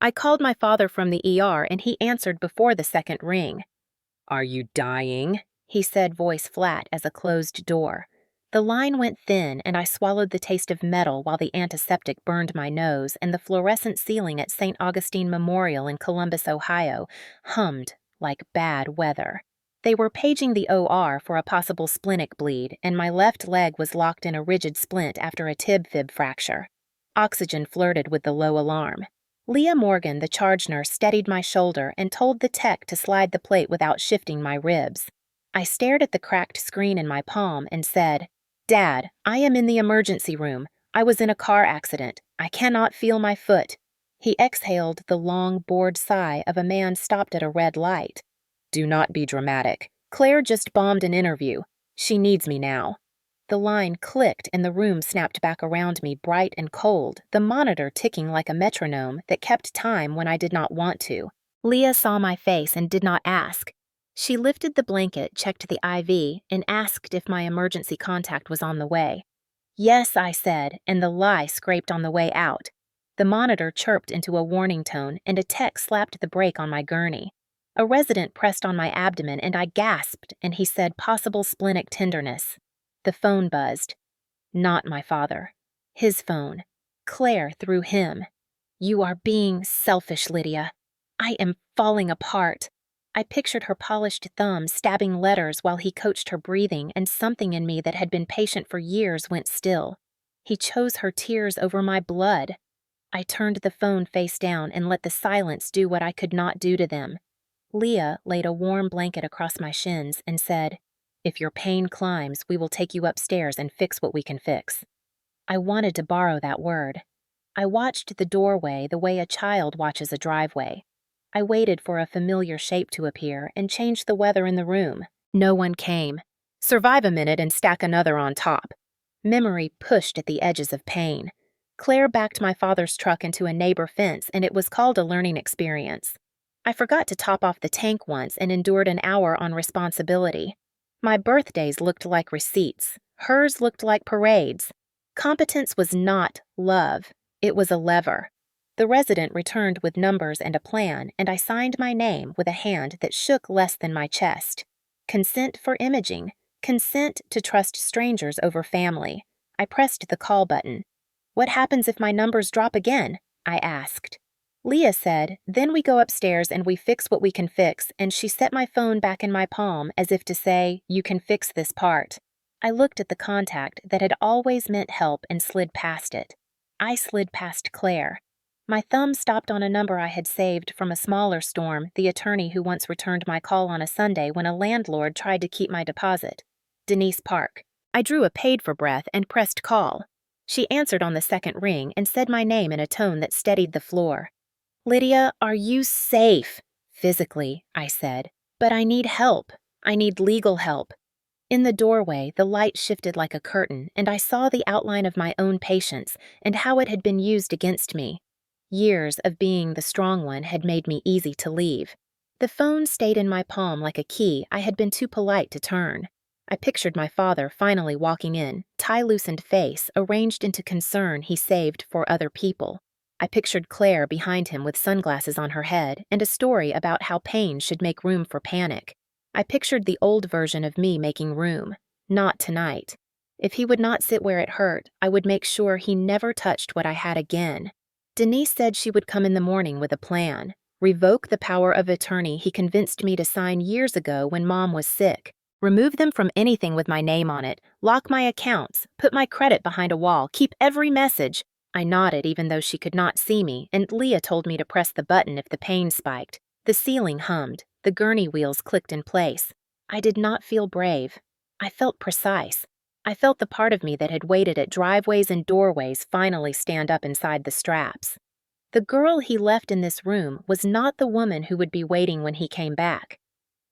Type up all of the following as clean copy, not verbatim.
I called my father from the ER and he answered before the second ring. "Are you dying?" he said, voice flat as a closed door. The line went thin and I swallowed the taste of metal while the antiseptic burned my nose and the fluorescent ceiling at St. Augustine Memorial in Columbus, Ohio, hummed like bad weather. They were paging the OR for a possible splenic bleed, and my left leg was locked in a rigid splint after a tib-fib fracture. Oxygen flirted with the low alarm. Leah Morgan, the charge nurse, steadied my shoulder and told the tech to slide the plate without shifting my ribs. I stared at the cracked screen in my palm and said, "Dad, I am in the emergency room. I was in a car accident. I cannot feel my foot." He exhaled the long, bored sigh of a man stopped at a red light. "Do not be dramatic. Claire just bombed an interview. She needs me now." The line clicked and the room snapped back around me, bright and cold, the monitor ticking like a metronome that kept time when I did not want to. Leah saw my face and did not ask. She lifted the blanket, checked the IV, and asked if my emergency contact was on the way. "Yes," I said, and the lie scraped on the way out. The monitor chirped into a warning tone, and a tech slapped the brake on my gurney. A resident pressed on my abdomen, and I gasped, and he said possible splenic tenderness. The phone buzzed. Not my father. His phone. Claire through him. "You are being selfish, Lydia. I am falling apart." I pictured her polished thumb stabbing letters while he coached her breathing, and something in me that had been patient for years went still. He chose her tears over my blood. I turned the phone face down and let the silence do what I could not do to them. Leah laid a warm blanket across my shins and said, "If your pain climbs, we will take you upstairs and fix what we can fix." I wanted to borrow that word. I watched the doorway the way a child watches a driveway. I waited for a familiar shape to appear and changed the weather in the room. No one came. Survive a minute and stack another on top. Memory pushed at the edges of pain. Claire backed my father's truck into a neighbor fence, and it was called a learning experience. I forgot to top off the tank once and endured an hour on responsibility. My birthdays looked like receipts. Hers looked like parades. Competence was not love. It was a lever. The resident returned with numbers and a plan, and I signed my name with a hand that shook less than my chest. Consent for imaging. Consent to trust strangers over family. I pressed the call button. "What happens if my numbers drop again?" I asked. Leah said, "Then we go upstairs and we fix what we can fix," and she set my phone back in my palm as if to say, "You can fix this part." I looked at the contact that had always meant help and slid past it. I slid past Claire. My thumb stopped on a number I had saved from a smaller storm, the attorney who once returned my call on a Sunday when a landlord tried to keep my deposit. Denise Park. I drew a paid-for breath and pressed call. She answered on the second ring and said my name in a tone that steadied the floor. "Lydia, are you safe?" "Physically," I said. "But I need help. I need legal help." In the doorway, the light shifted like a curtain, and I saw the outline of my own patience and how it had been used against me. Years of being the strong one had made me easy to leave. The phone stayed in my palm like a key I had been too polite to turn. I pictured my father finally walking in, tie-loosened face arranged into concern he saved for other people. I pictured Claire behind him with sunglasses on her head and a story about how pain should make room for panic. I pictured the old version of me making room. Not tonight. If he would not sit where it hurt, I would make sure he never touched what I had again. Denise said she would come in the morning with a plan. Revoke the power of attorney he convinced me to sign years ago when Mom was sick. Remove them from anything with my name on it. Lock my accounts. Put my credit behind a wall. Keep every message. I nodded even though she could not see me, and Leah told me to press the button if the pain spiked. The ceiling hummed. The gurney wheels clicked in place. I did not feel brave. I felt precise. I felt the part of me that had waited at driveways and doorways finally stand up inside the straps. The girl he left in this room was not the woman who would be waiting when he came back.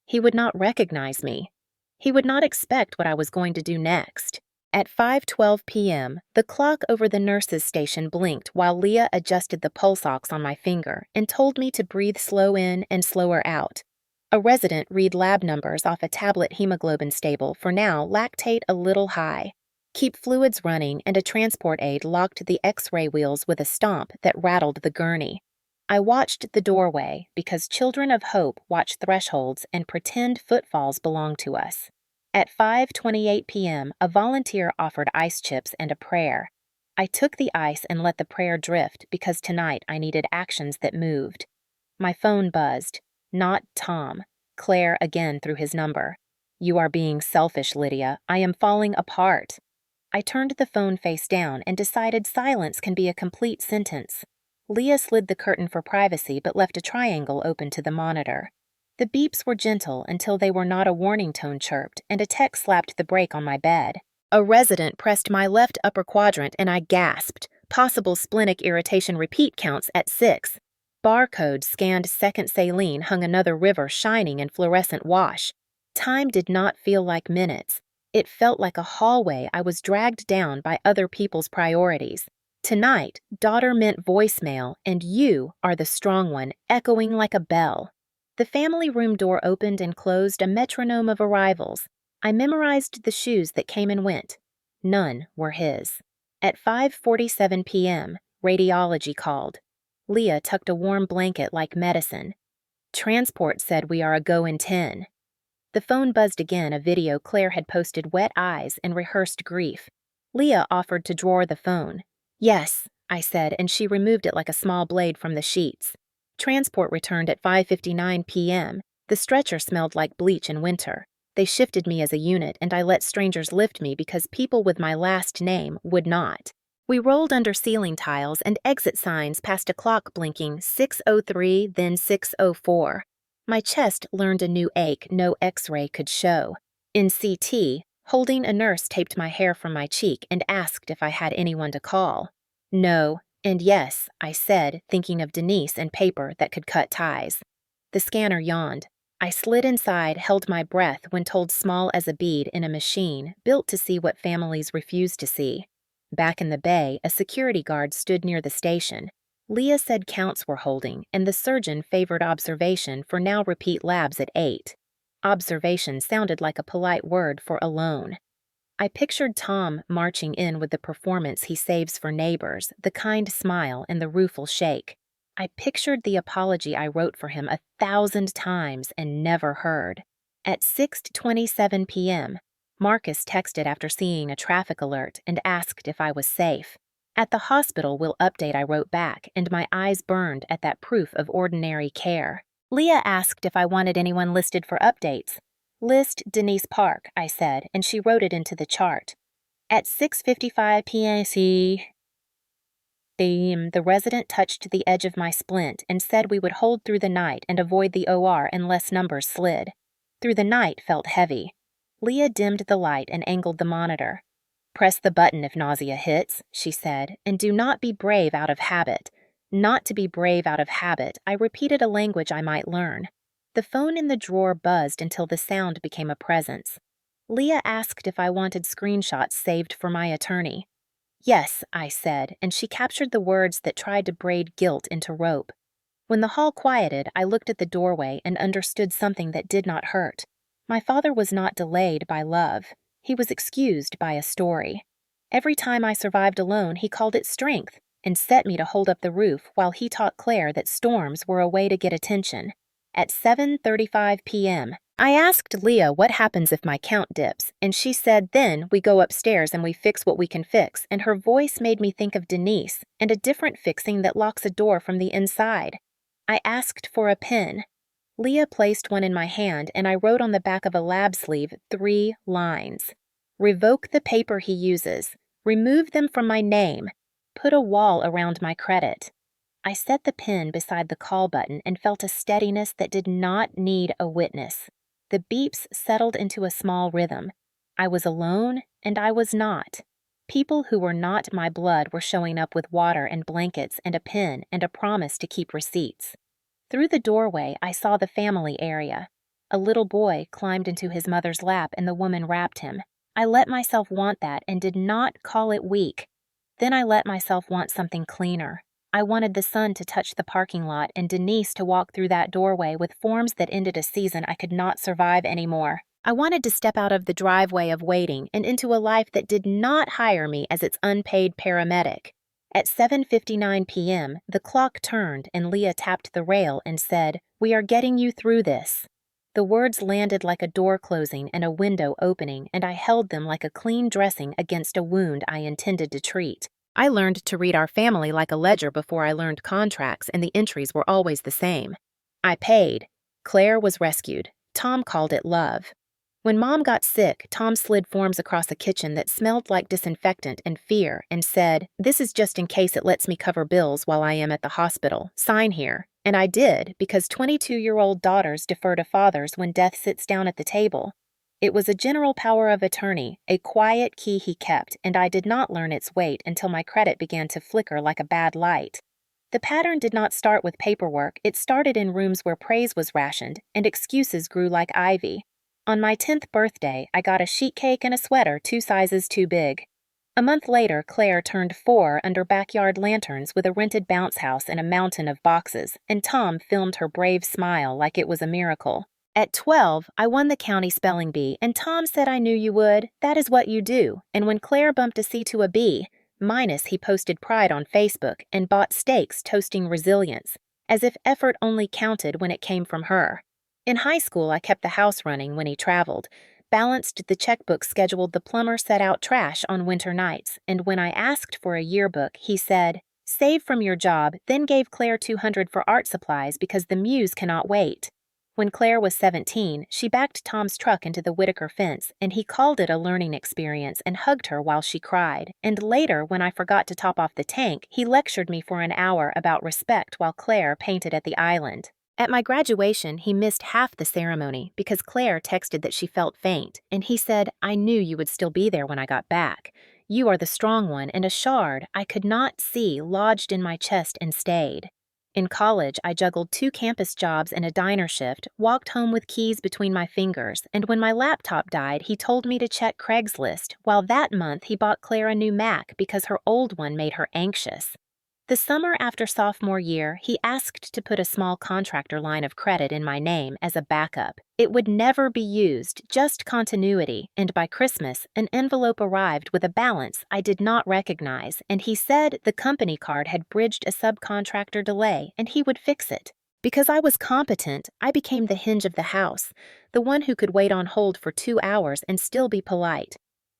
He would not recognize me. He would not expect what I was going to do next. At 5:12 p.m., the clock over the nurse's station blinked while Leah adjusted the pulse ox on my finger and told me to breathe slow in and slower out. A resident read lab numbers off a tablet hemoglobin stable for now lactate a little high. Keep fluids running, and a transport aide locked the X-ray wheels with a stomp that rattled the gurney. I watched the doorway because children of hope watch thresholds and pretend footfalls belong to us. At 5:28 p.m., a volunteer offered ice chips and a prayer. I took the ice and let the prayer drift because tonight I needed actions that moved. My phone buzzed. Not Tom. Claire again through his number. "You are being selfish, Lydia. I am falling apart." I turned the phone face down and decided silence can be a complete sentence. Leah slid the curtain for privacy but left a triangle open to the monitor. The beeps were gentle until they were not a warning tone chirped, and a text slapped the brake on my bed. A resident pressed my left upper quadrant and I gasped. Possible splenic irritation repeat counts at 6. Barcode scanned second saline hung another river shining in fluorescent wash. Time did not feel like minutes. It felt like a hallway I was dragged down by other people's priorities. Tonight, daughter meant voicemail, and you are the strong one, echoing like a bell. The family room door opened and closed, a metronome of arrivals. I memorized the shoes that came and went. None were his. At 5:47 p.m., radiology called. Leah tucked a warm blanket like medicine. Transport said we are a go in 10. The phone buzzed again, a video Claire had posted wet eyes and rehearsed grief. Leah offered to drawer the phone. "Yes," I said, and she removed it like a small blade from the sheets. Transport returned at 5:59 p.m. The stretcher smelled like bleach in winter. They shifted me as a unit, and I let strangers lift me because people with my last name would not. We rolled under ceiling tiles and exit signs past a clock blinking 6:03, then 6:04. My chest learned a new ache no X-ray could show. In CT, holding a nurse taped my hair from my cheek and asked if I had anyone to call. No, and yes, I said, thinking of Denise and paper that could cut ties. The scanner yawned. I slid inside, held my breath when told small as a bead in a machine built to see what families refuse to see. Back in the bay, a security guard stood near the station. Leah said counts were holding, and the surgeon favored observation for now repeat labs at 8. Observation sounded like a polite word for alone. I pictured Tom marching in with the performance he saves for neighbors, the kind smile and the rueful shake. I pictured the apology I wrote for him 1,000 times and never heard. At 6:27 p.m., Marcus texted after seeing a traffic alert and asked if I was safe. "At the hospital, we'll update," I wrote back, and my eyes burned at that proof of ordinary care. Leah asked if I wanted anyone listed for updates. "List Denise Park," I said, and she wrote it into the chart. At 6:55 p.m., the resident touched the edge of my splint and said we would hold through the night and avoid the OR unless numbers slid. Through the night felt heavy. Leah dimmed the light and angled the monitor. "Press the button if nausea hits," she said, "and do not be brave out of habit." Not to be brave out of habit, I repeated a language I might learn. The phone in the drawer buzzed until the sound became a presence. Leah asked if I wanted screenshots saved for my attorney. "Yes," I said, and she captured the words that tried to braid guilt into rope. When the hall quieted, I looked at the doorway and understood something that did not hurt. My father was not delayed by love. He was excused by a story. Every time I survived alone, he called it strength and set me to hold up the roof while he taught Claire that storms were a way to get attention. At 7:35 p.m., I asked Leah what happens if my count dips, and she said then we go upstairs and we fix what we can fix, and her voice made me think of Denise and a different fixing that locks a door from the inside. I asked for a pen. Leah placed one in my hand, and I wrote on the back of a lab sleeve 3 lines. "Revoke the paper he uses. Remove them from my name. Put a wall around my credit." I set the pen beside the call button and felt a steadiness that did not need a witness. The beeps settled into a small rhythm. I was alone, and I was not. People who were not my blood were showing up with water and blankets and a pen and a promise to keep receipts. Through the doorway, I saw the family area. A little boy climbed into his mother's lap and the woman wrapped him. I let myself want that and did not call it weak. Then I let myself want something cleaner. I wanted the sun to touch the parking lot and Denise to walk through that doorway with forms that ended a season I could not survive anymore. I wanted to step out of the driveway of waiting and into a life that did not hire me as its unpaid paramedic. At 7:59 p.m., the clock turned and Leah tapped the rail and said, "We are getting you through this." The words landed like a door closing and a window opening, and I held them like a clean dressing against a wound I intended to treat. I learned to read our family like a ledger before I learned contracts, and the entries were always the same. I paid. Claire was rescued. Tom called it love. When Mom got sick, Tom slid forms across the kitchen that smelled like disinfectant and fear and said, "This is just in case it lets me cover bills while I am at the hospital. Sign here." And I did, because 22-year-old daughters defer to fathers when death sits down at the table. It was a general power of attorney, a quiet key he kept, and I did not learn its weight until my credit began to flicker like a bad light. The pattern did not start with paperwork. It started in rooms where praise was rationed and excuses grew like ivy. On my 10th birthday, I got a sheet cake and a sweater 2 sizes too big. A month later, Claire turned 4 under backyard lanterns with a rented bounce house and a mountain of boxes, and Tom filmed her brave smile like it was a miracle. At 12, I won the county spelling bee, and Tom said, "I knew you would. That is what you do." And when Claire bumped a C to a B, minus he posted pride on Facebook and bought steaks toasting resilience, as if effort only counted when it came from her. In high school, I kept the house running when he traveled, balanced the checkbook, scheduled the plumber, set out trash on winter nights, and when I asked for a yearbook, he said, "Save from your job," then gave Claire $200 for art supplies because the muse cannot wait. When Claire was 17, she backed Tom's truck into the Whitaker fence, and he called it a learning experience and hugged her while she cried. And later, when I forgot to top off the tank, he lectured me for an hour about respect while Claire painted at the island. At my graduation, he missed half the ceremony because Claire texted that she felt faint, and he said, "I knew you would still be there when I got back. You are the strong one," and a shard I could not see lodged in my chest and stayed. In college, I juggled 2 campus jobs and a diner shift, walked home with keys between my fingers, and when my laptop died, he told me to check Craigslist, while that month he bought Claire a new Mac because her old one made her anxious. The summer after sophomore year, he asked to put a small contractor line of credit in my name as a backup. It would never be used, just continuity, and by Christmas, an envelope arrived with a balance I did not recognize, and he said the company card had bridged a subcontractor delay and he would fix it. Because I was competent, I became the hinge of the house, the one who could wait on hold for 2 hours and still be polite.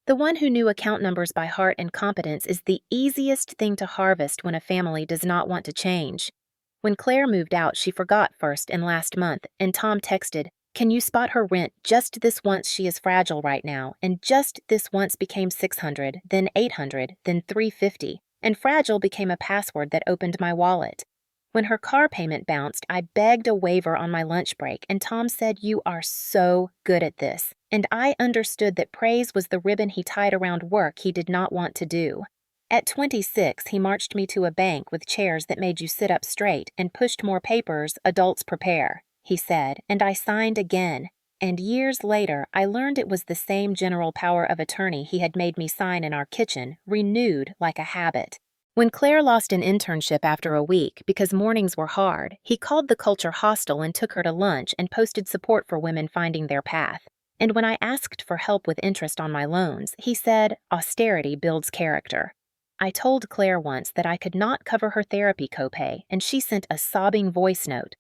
The one who knew account numbers by heart and competence is the easiest thing to harvest when a family does not want to change. When Claire moved out, she forgot first and last month, and Tom texted, "Can you spot her rent just this once? She is fragile right now," and just this once became 600, then 800, then 350, and fragile became a password that opened my wallet. When her car payment bounced, I begged a waiver on my lunch break, and Tom said, "You are so good at this." And I understood that praise was the ribbon he tied around work he did not want to do. At 26, he marched me to a bank with chairs that made you sit up straight and pushed more papers. "Adults prepare," he said, and I signed again. And years later, I learned it was the same general power of attorney he had made me sign in our kitchen, renewed like a habit. When Claire lost an internship after a week because mornings were hard, he called the culture hostile and took her to lunch and posted support for women finding their path. And when I asked for help with interest on my loans, he said, "Austerity builds character." I told Claire once that I could not cover her therapy copay, and she sent a sobbing voice note.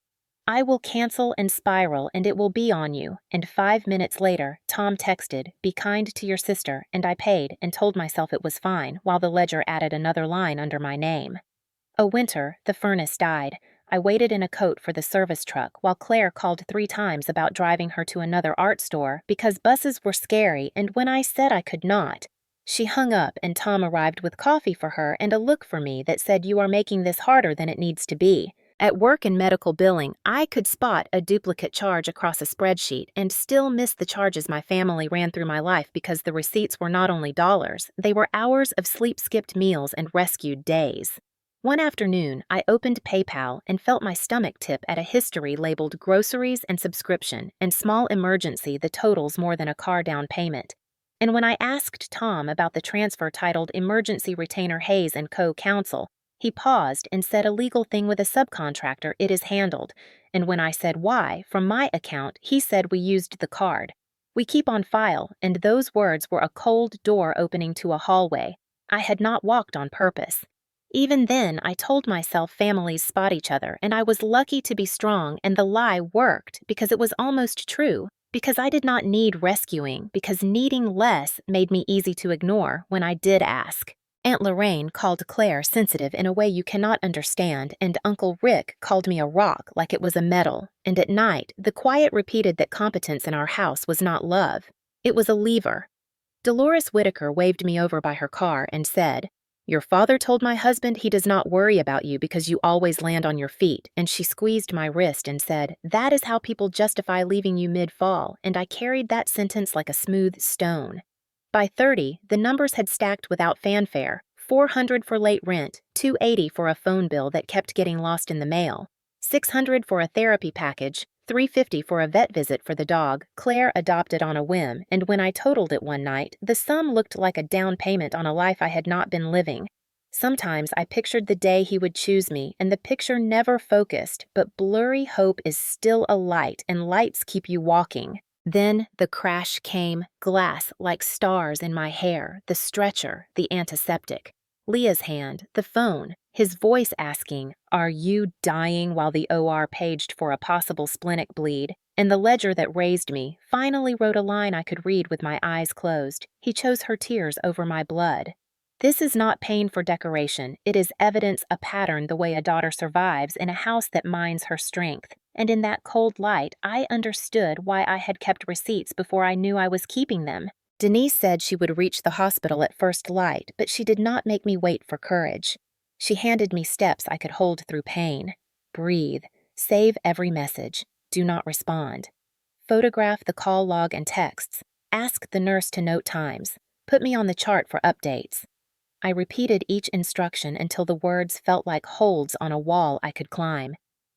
"I will cancel and spiral, and it will be on you." And 5 minutes later, Tom texted, "Be kind to your sister," and I paid and told myself it was fine, while the ledger added another line under my name. A winter, the furnace died. I waited in a coat for the service truck while Claire called 3 times about driving her to another art store because buses were scary, and when I said I could not, she hung up and Tom arrived with coffee for her and a look for me that said, "You are making this harder than it needs to be." At work in medical billing, I could spot a duplicate charge across a spreadsheet and still miss the charges my family ran through my life because the receipts were not only dollars, they were hours of sleep-skipped meals and rescued days. One afternoon, I opened PayPal and felt my stomach tip at a history labeled groceries and subscription and small emergency the totals more than a car down payment. And when I asked Tom about the transfer titled Emergency Retainer Hayes & Co. Counsel, he paused and said, "A legal thing with a subcontractor, it is handled." And when I said why, from my account, he said we used the card. We keep on file, and those words were a cold door opening to a hallway. I had not walked on purpose. Even then, I told myself families spot each other, and I was lucky to be strong, and the lie worked because it was almost true, because I did not need rescuing, because needing less made me easy to ignore when I did ask. Aunt Lorraine called Claire sensitive in a way you cannot understand, and Uncle Rick called me a rock like it was a medal, and at night, the quiet repeated that competence in our house was not love. It was a lever. Dolores Whitaker waved me over by her car and said, "Your father told my husband he does not worry about you because you always land on your feet," and she squeezed my wrist and said, "That is how people justify leaving you mid-fall," and I carried that sentence like a smooth stone. By 30, the numbers had stacked without fanfare: 400 for late rent, 280 for a phone bill that kept getting lost in the mail, 600 for a therapy package, 350 for a vet visit for the dog Claire adopted on a whim, and when I totaled it one night, the sum looked like a down payment on a life I had not been living. Sometimes I pictured the day he would choose me, and the picture never focused, but blurry hope is still a light, and lights keep you walking. Then the crash came, glass like stars in my hair, the stretcher, the antiseptic. Leah's hand, the phone, his voice asking, "Are you dying?" while the OR paged for a possible splenic bleed, and the ledger that raised me finally wrote a line I could read with my eyes closed. He chose her tears over my blood. This is not pain for decoration. It is evidence a pattern the way a daughter survives in a house that mines her strength. And in that cold light, I understood why I had kept receipts before I knew I was keeping them. Denise said she would reach the hospital at first light, but she did not make me wait for courage. She handed me steps I could hold through pain. Breathe. Save every message. Do not respond. Photograph the call log and texts. Ask the nurse to note times. Put me on the chart for updates. I repeated each instruction until the words felt like holds on a wall I could climb.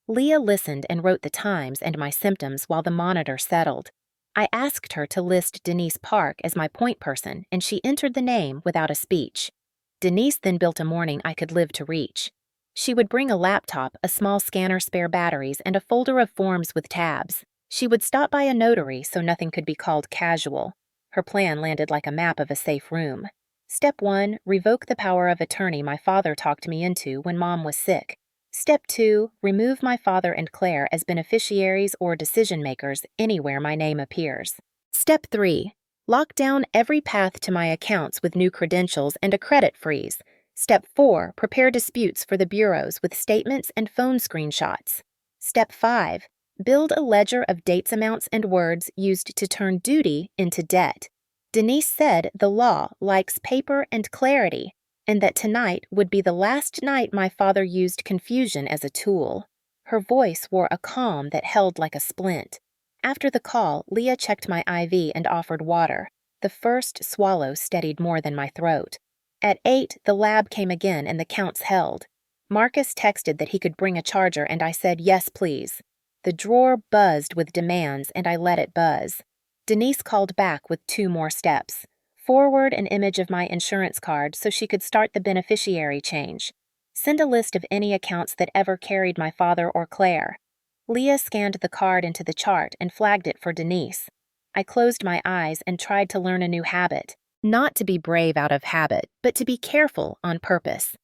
Leah listened and wrote the times and my symptoms while the monitor settled. I asked her to list Denise Park as my point person, and she entered the name without a speech. Denise then built a morning I could live to reach. She would bring a laptop, a small scanner, spare batteries, and a folder of forms with tabs. She would stop by a notary so nothing could be called casual. Her plan landed like a map of a safe room. Step 1, revoke the power of attorney my father talked me into when Mom was sick. Step 2, remove my father and Claire as beneficiaries or decision-makers anywhere my name appears. Step 3, lock down every path to my accounts with new credentials and a credit freeze. Step 4, prepare disputes for the bureaus with statements and phone screenshots. Step 5, build a ledger of dates, amounts, and words used to turn duty into debt. Denise said the law likes paper and clarity, and that tonight would be the last night my father used confusion as a tool. Her voice wore a calm that held like a splint. After the call, Leah checked my IV and offered water. The first swallow steadied more than my throat. At 8, the lab came again and the counts held. Marcus texted that he could bring a charger, and I said, "Yes, please." The drawer buzzed with demands, and I let it buzz. Denise called back with 2 more steps. Forward an image of my insurance card so she could start the beneficiary change. Send a list of any accounts that ever carried my father or Claire. Leah scanned the card into the chart and flagged it for Denise. I closed my eyes and tried to learn a new habit. Not to be brave out of habit, but to be careful on purpose.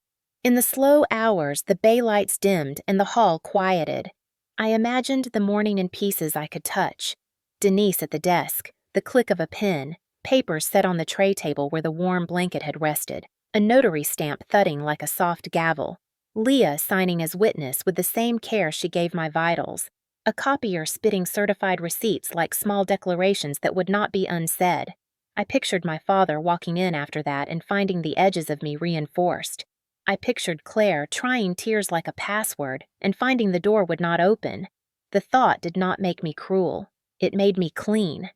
In the slow hours, the bay lights dimmed and the hall quieted. I imagined the morning in pieces I could touch. Denise at the desk, the click of a pen, papers set on the tray table where the warm blanket had rested, a notary stamp thudding like a soft gavel, Leah signing as witness with the same care she gave my vitals, a copier spitting certified receipts like small declarations that would not be unsaid. I pictured my father walking in after that and finding the edges of me reinforced. I pictured Claire trying tears like a password and finding the door would not open. The thought did not make me cruel. It made me clean.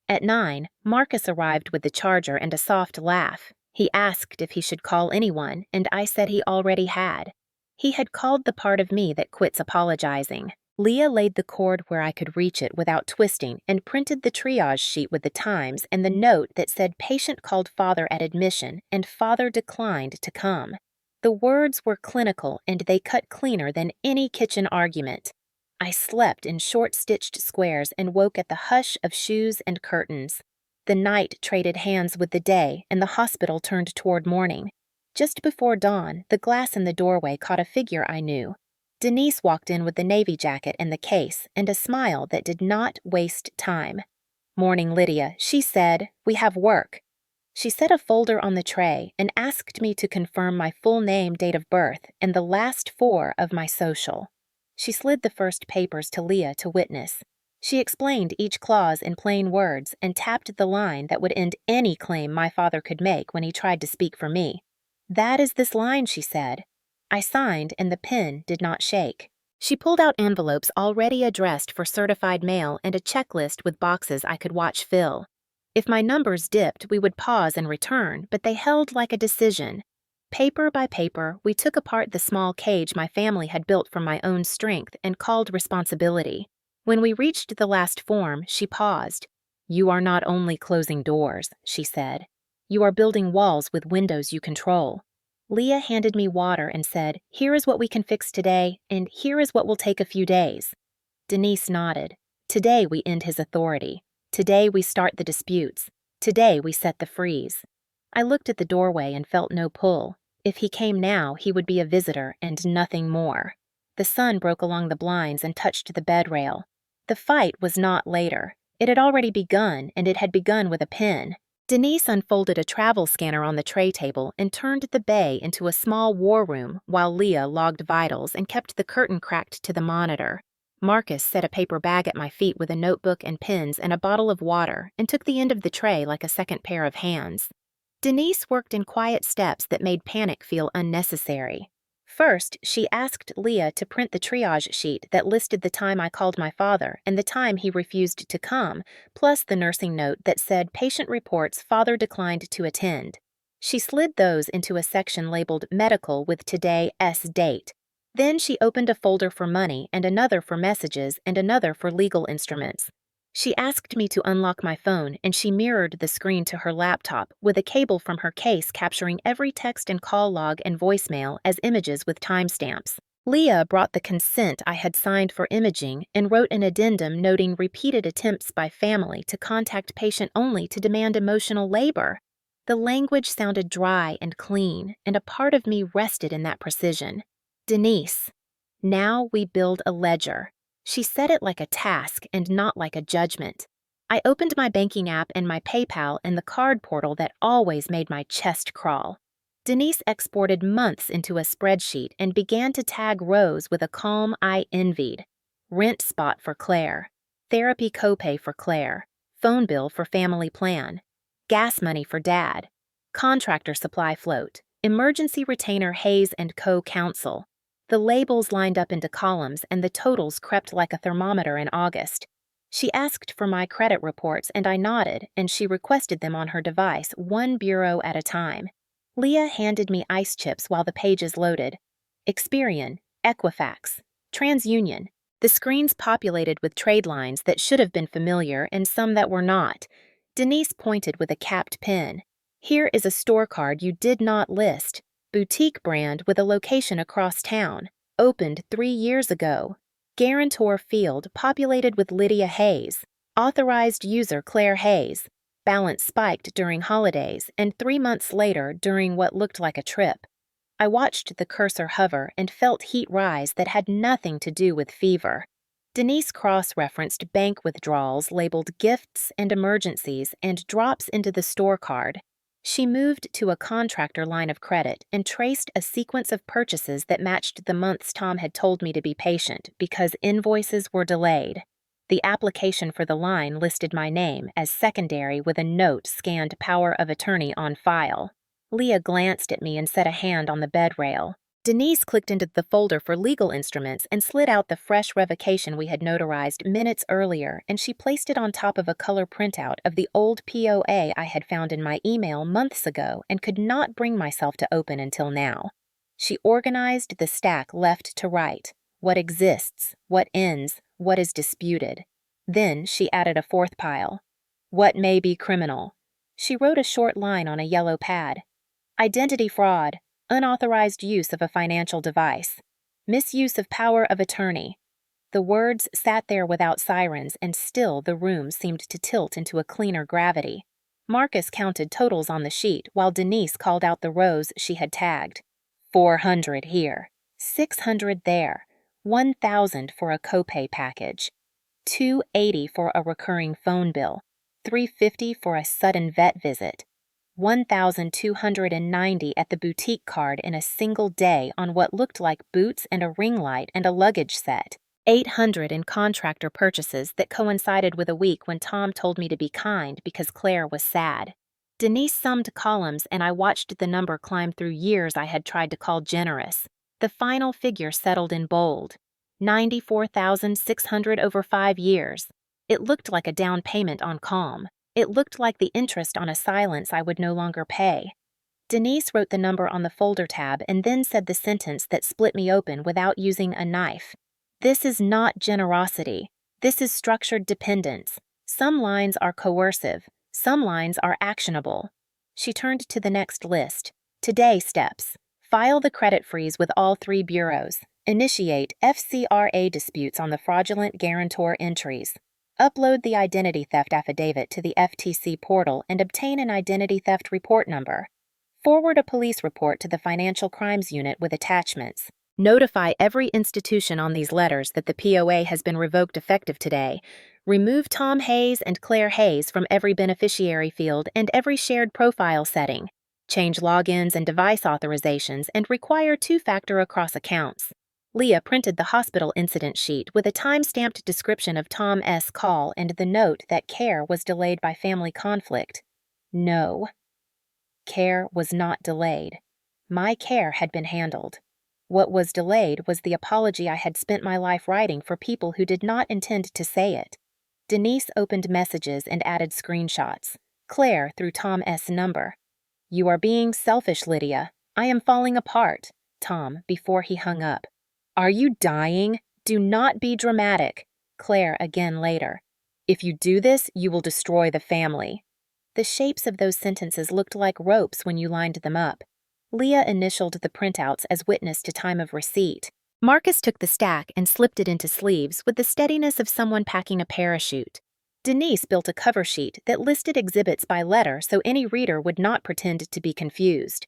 At 9, Marcus arrived with the charger and a soft laugh. He asked if he should call anyone, and I said he already had. He had called the part of me that quits apologizing. Leah laid the cord where I could reach it without twisting and printed the triage sheet with the times and the note that said patient called father at admission and father declined to come. The words were clinical and they cut cleaner than any kitchen argument. I slept in short-stitched squares and woke at the hush of shoes and curtains. The night traded hands with the day, and the hospital turned toward morning. Just before dawn, the glass in the doorway caught a figure I knew. Denise walked in with the navy jacket and the case, and a smile that did not waste time. "Morning, Lydia," she said. "We have work." She set a folder on the tray and asked me to confirm my full name, date of birth, and the last four of my social. She slid the first papers to Leah to witness. She explained each clause in plain words and tapped the line that would end any claim my father could make when he tried to speak for me. "That is this line," she said. I signed, and the pen did not shake. She pulled out envelopes already addressed for certified mail and a checklist with boxes I could watch fill. If my numbers dipped, we would pause and return, but they held like a decision. Paper by paper, we took apart the small cage my family had built from my own strength and called responsibility. When we reached the last form, she paused. "You are not only closing doors," she said. "You are building walls with windows you control." Leah handed me water and said, "Here is what we can fix today, and here is what will take a few days." Denise nodded. "Today we end his authority. Today we start the disputes. Today we set the freeze." I looked at the doorway and felt no pull. If he came now, he would be a visitor and nothing more. The sun broke along the blinds and touched the bed rail. The fight was not later. It had already begun, and it had begun with a pen. Denise unfolded a travel scanner on the tray table and turned the bay into a small war room while Leah logged vitals and kept the curtain cracked to the monitor. Marcus set a paper bag at my feet with a notebook and pens and a bottle of water and took the end of the tray like a second pair of hands. Denise worked in quiet steps that made panic feel unnecessary. First, she asked Leah to print the triage sheet that listed the time I called my father and the time he refused to come, plus the nursing note that said patient reports father declined to attend. She slid those into a section labeled medical with today's date. Then she opened a folder for money and another for messages and another for legal instruments. She asked me to unlock my phone, and she mirrored the screen to her laptop with a cable from her case capturing every text and call log and voicemail as images with timestamps. Leah brought the consent I had signed for imaging and wrote an addendum noting repeated attempts by family to contact patient only to demand emotional labor. The language sounded dry and clean, and a part of me rested in that precision. Denise. Now we build a ledger. She said it like a task and not like a judgment. I opened my banking app and my PayPal and the card portal that always made my chest crawl. Denise exported months into a spreadsheet and began to tag rows with a calm I envied. Rent spot for Claire. Therapy copay for Claire. Phone bill for family plan. Gas money for Dad. Contractor supply float. Emergency retainer Hayes & Co. Counsel. The labels lined up into columns and the totals crept like a thermometer in August. She asked for my credit reports and I nodded, and she requested them on her device, one bureau at a time. Leah handed me ice chips while the pages loaded. Experian, Equifax, TransUnion. The screens populated with trade lines that should have been familiar and some that were not. Denise pointed with a capped pen. "Here is a store card you did not list. Boutique brand with a location across town. Opened 3 years ago. Guarantor field populated with Lydia Hayes. Authorized user Claire Hayes. Balance spiked during holidays and 3 months later during what looked like a trip." I watched the cursor hover and felt heat rise that had nothing to do with fever. Denise cross-referenced bank withdrawals labeled gifts and emergencies and drops into the store card. She moved to a contractor line of credit and traced a sequence of purchases that matched the months Tom had told me to be patient because invoices were delayed. The application for the line listed my name as secondary with a note scanned power of attorney on file. Leah glanced at me and set a hand on the bed rail. Denise clicked into the folder for legal instruments and slid out the fresh revocation we had notarized minutes earlier, and she placed it on top of a color printout of the old POA I had found in my email months ago and could not bring myself to open until now. She organized the stack left to right. What exists, what ends, what is disputed. Then she added a fourth pile. What may be criminal. She wrote a short line on a yellow pad. Identity fraud. Unauthorized use of a financial device. Misuse of power of attorney. The words sat there without sirens, and still the room seemed to tilt into a cleaner gravity. Marcus counted totals on the sheet while Denise called out the rows she had tagged. 400 here, 600 there, 1,000 for a copay package, 280 for a recurring phone bill, 350 for a sudden vet visit, 1,290 at the boutique card in a single day on what looked like boots and a ring light and a luggage set, 800 in contractor purchases that coincided with a week when Tom told me to be kind because Claire was sad. Denise summed columns and I watched the number climb through years I had tried to call generous. The final figure settled in bold. 94,600 over 5 years. It looked like a down payment on Calm. It looked like the interest on a silence I would no longer pay. Denise wrote the number on the folder tab and then said the sentence that split me open without using a knife. This is not generosity. This is structured dependence. Some lines are coercive. Some lines are actionable. She turned to the next list. Today steps. File the credit freeze with all 3 bureaus. Initiate FCRA disputes on the fraudulent guarantor entries. Upload the identity theft affidavit to the FTC portal and obtain an identity theft report number. Forward a police report to the Financial Crimes Unit with attachments. Notify every institution on these letters that the POA has been revoked effective today. Remove Tom Hayes and Claire Hayes from every beneficiary field and every shared profile setting. Change logins and device authorizations and require 2-factor across accounts. Leah printed the hospital incident sheet with a time-stamped description of Tom S. call and the note that care was delayed by family conflict. No. Care was not delayed. My care had been handled. What was delayed was the apology I had spent my life writing for people who did not intend to say it. Denise opened messages and added screenshots. Claire through Tom S. number. You are being selfish, Lydia. I am falling apart. Tom, before he hung up. Are you dying? Do not be dramatic. Claire again later. If you do this, you will destroy the family. The shapes of those sentences looked like ropes when you lined them up. Leah initialed the printouts as witness to time of receipt. Marcus took the stack and slipped it into sleeves with the steadiness of someone packing a parachute. Denise built a cover sheet that listed exhibits by letter so any reader would not pretend to be confused.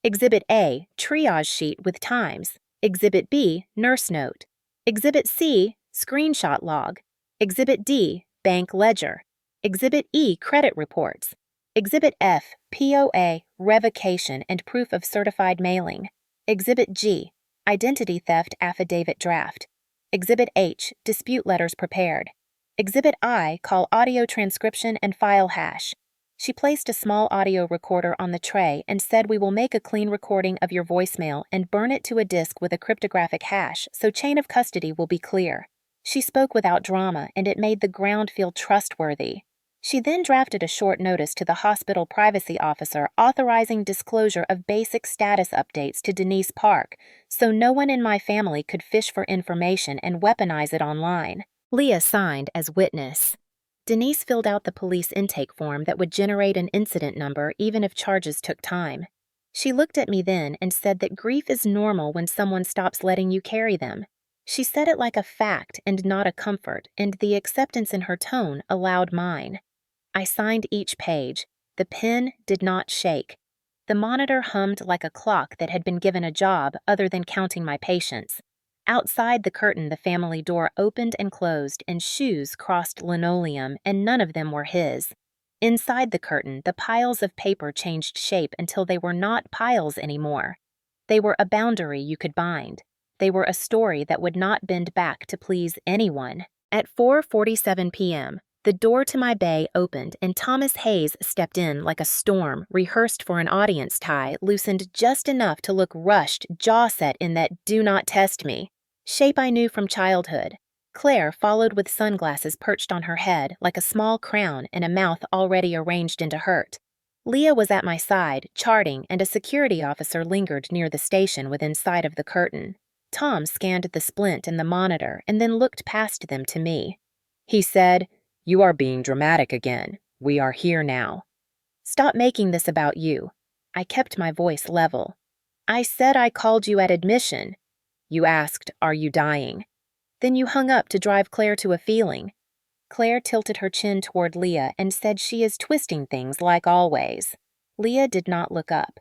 Exhibit A, triage sheet with times. Exhibit B, nurse note. Exhibit C, screenshot log. Exhibit D, bank ledger. Exhibit E, credit reports. Exhibit F, POA, revocation and proof of certified mailing. Exhibit G, identity theft affidavit draft. Exhibit H, dispute letters prepared. Exhibit I, call audio transcription and file hash. She placed a small audio recorder on the tray and said, we will make a clean recording of your voicemail and burn it to a disk with a cryptographic hash so chain of custody will be clear. She spoke without drama and it made the ground feel trustworthy. She then drafted a short notice to the hospital privacy officer authorizing disclosure of basic status updates to Denise Park so no one in my family could fish for information and weaponize it online. Leah signed as witness. Denise filled out the police intake form that would generate an incident number even if charges took time. She looked at me then and said that grief is normal when someone stops letting you carry them. She said it like a fact and not a comfort, and the acceptance in her tone allowed mine. I signed each page. The pen did not shake. The monitor hummed like a clock that had been given a job other than counting my patients. Outside the curtain, the family door opened and closed, and shoes crossed linoleum, and none of them were his. Inside the curtain, the piles of paper changed shape until they were not piles anymore. They were a boundary you could bind. They were a story that would not bend back to please anyone. At 4:47 p.m., the door to my bay opened, and Thomas Hayes stepped in like a storm, rehearsed for an audience tie, loosened just enough to look rushed, jaw set in that "do not test me" shape I knew from childhood. Claire followed with sunglasses perched on her head like a small crown and a mouth already arranged into hurt. Leah was at my side, charting, and a security officer lingered near the station within sight of the curtain. Tom scanned the splint in the monitor and then looked past them to me. He said, "You are being dramatic again. We are here now." "Stop making this about you." I kept my voice level. "I said I called you at admission. You asked, 'Are you dying?' Then you hung up to drive Claire to a feeling." Claire tilted her chin toward Leah and said she is twisting things like always. Leah did not look up.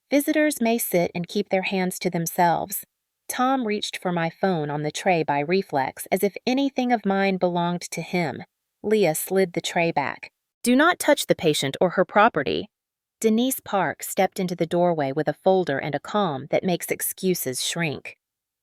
Visitors may sit and keep their hands to themselves. Tom reached for my phone on the tray by reflex as if anything of mine belonged to him. Leah slid the tray back. Do not touch the patient or her property. Denise Park stepped into the doorway with a folder and a calm that makes excuses shrink.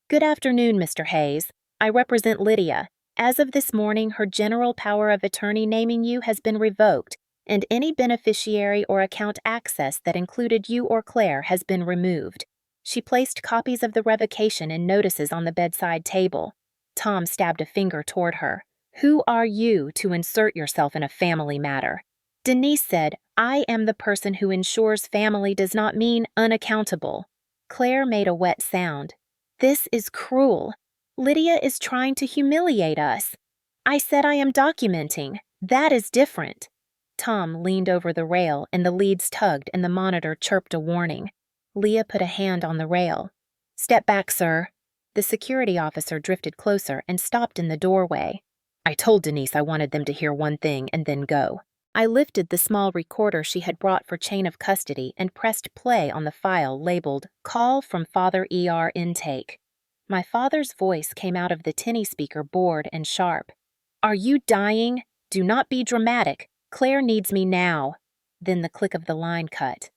Good afternoon, Mr. Hayes. I represent Lydia. As of this morning, her general power of attorney naming you has been revoked, and any beneficiary or account access that included you or Claire has been removed. She placed copies of the revocation and notices on the bedside table. Tom stabbed a finger toward her. Who are you to insert yourself in a family matter? Denise said, I am the person who ensures family does not mean unaccountable. Claire made a wet sound. This is cruel. Lydia is trying to humiliate us. I said I am documenting. That is different. Tom leaned over the rail and the leads tugged and the monitor chirped a warning. Leah put a hand on the rail. Step back, sir. The security officer drifted closer and stopped in the doorway. I told Denise I wanted them to hear one thing and then go. I lifted the small recorder she had brought for chain of custody and pressed play on the file labeled Call from Father ER Intake. My father's voice came out of the tinny speaker bored and sharp. Are you dying? Do not be dramatic. Claire needs me now. Then the click of the line cut.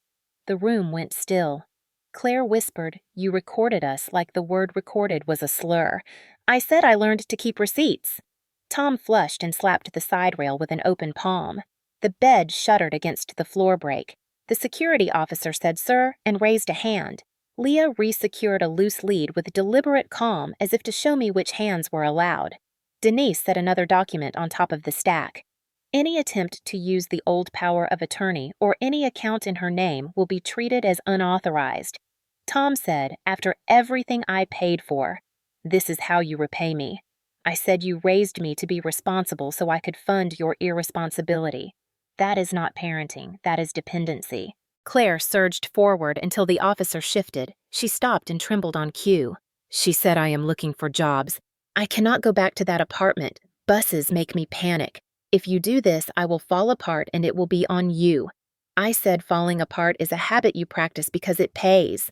The room went still. Claire whispered, You recorded us like the word recorded was a slur. I said I learned to keep receipts. Tom flushed and slapped the side rail with an open palm. The bed shuddered against the floor break. The security officer said, Sir, and raised a hand. Leah resecured a loose lead with deliberate calm as if to show me which hands were allowed. Denise set another document on top of the stack. Any attempt to use the old power of attorney or any account in her name will be treated as unauthorized. Tom said, after everything I paid for, this is how you repay me. I said you raised me to be responsible so I could fund your irresponsibility. That is not parenting, that is dependency. Claire surged forward until the officer shifted. She stopped and trembled on cue. She said, I am looking for jobs. I cannot go back to that apartment. Buses make me panic. If you do this, I will fall apart and it will be on you. I said falling apart is a habit you practice because it pays.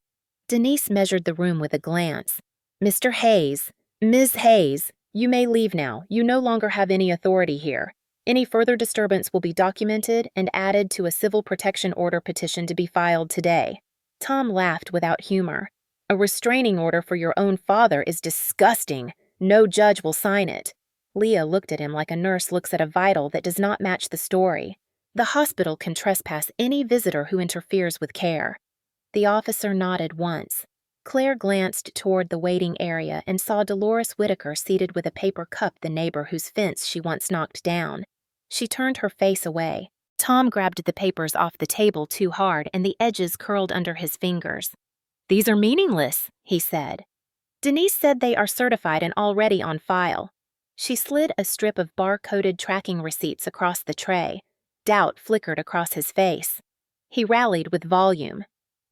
Denise measured the room with a glance. Mr. Hayes, Ms. Hayes, you may leave now. You no longer have any authority here. Any further disturbance will be documented and added to a civil protection order petition to be filed today. Tom laughed without humor. A restraining order for your own father is disgusting. No judge will sign it. Leah looked at him like a nurse looks at a vital that does not match the story. The hospital can trespass any visitor who interferes with care. The officer nodded once. Claire glanced toward the waiting area and saw Dolores Whitaker seated with a paper cup the neighbor whose fence she once knocked down. She turned her face away. Tom grabbed the papers off the table too hard and the edges curled under his fingers. These are meaningless, he said. Denise said they are certified and already on file. She slid a strip of bar-coded tracking receipts across the tray. Doubt flickered across his face. He rallied with volume.